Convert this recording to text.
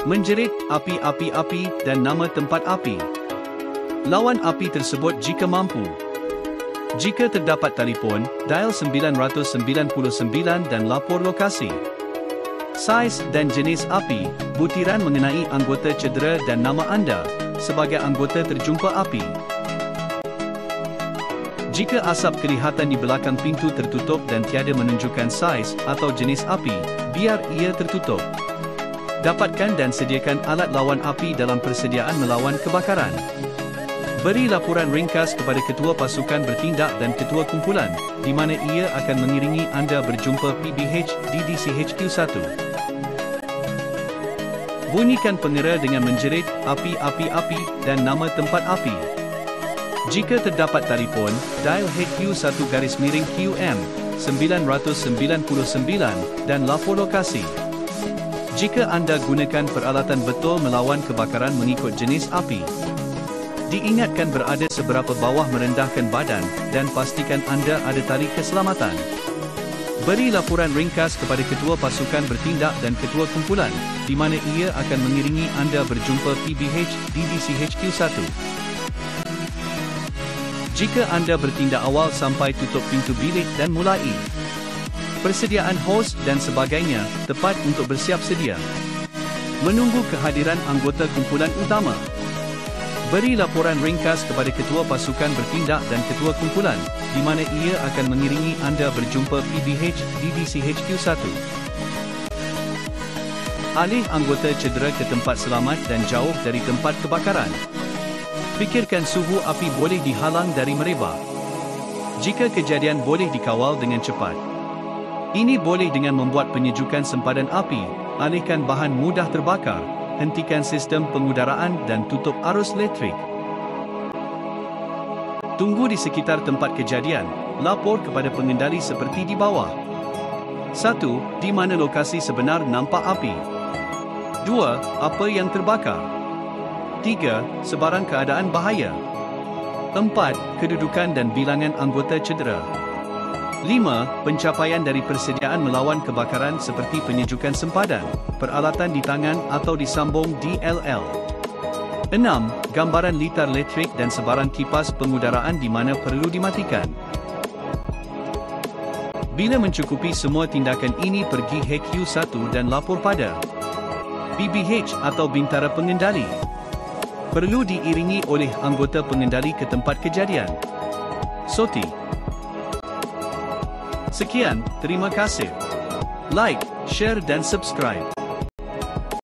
Menjerit, api, dan nama tempat api. Lawan api tersebut jika mampu. Jika terdapat telefon, dial 999 dan lapor lokasi. Saiz dan jenis api, butiran mengenai anggota cedera dan nama anda, sebagai anggota terjumpa api. Jika asap kelihatan di belakang pintu tertutup dan tiada menunjukkan saiz atau jenis api, biar ia tertutup. Dapatkan dan sediakan alat lawan api dalam persediaan melawan kebakaran. Beri laporan ringkas kepada ketua pasukan bertindak dan ketua kumpulan, di mana ia akan mengiringi anda berjumpa PBH di DCHQ1. Bunyikan pengera dengan menjerit, api, dan nama tempat api. Jika terdapat telefon, dial HQ1-QM 999 dan lapor lokasi. Jika anda gunakan peralatan betul melawan kebakaran mengikut jenis api, diingatkan berada seberapa bawah merendahkan badan dan pastikan anda ada tali keselamatan. Beri laporan ringkas kepada ketua pasukan bertindak dan ketua kumpulan, di mana ia akan mengiringi anda berjumpa PBH di DCHQ1. Jika anda bertindak awal sampai tutup pintu bilik dan mulai persediaan hos dan sebagainya, tepat untuk bersiap sedia. Menunggu kehadiran anggota kumpulan utama. Beri laporan ringkas kepada ketua pasukan bertindak dan ketua kumpulan, di mana ia akan mengiringi anda berjumpa PBH di DCHQ1. Alih anggota cedera ke tempat selamat dan jauh dari tempat kebakaran. Fikirkan suhu api boleh dihalang dari merebak. Jika kejadian boleh dikawal dengan cepat. Ini boleh dengan membuat penyejukan sempadan api, alihkan bahan mudah terbakar, hentikan sistem pengudaraan dan tutup arus elektrik. Tunggu di sekitar tempat kejadian, lapor kepada pengendali seperti di bawah. 1. Di mana lokasi sebenar nampak api? 2. Apa yang terbakar? 3. Sebarang keadaan bahaya. 4. Kedudukan dan bilangan anggota cedera. 5. Pencapaian dari persediaan melawan kebakaran seperti penyejukan sempadan, peralatan di tangan atau disambung DLL. 6. Gambaran litar elektrik dan sebarang kipas pengudaraan di mana perlu dimatikan. Bila mencukupi semua tindakan ini, pergi HQ1 dan lapor pada PBH atau Bintara Pengendali. Perlu diiringi oleh anggota pengendali ke tempat kejadian. SOTI. Sekian, terima kasih. Like, share dan subscribe.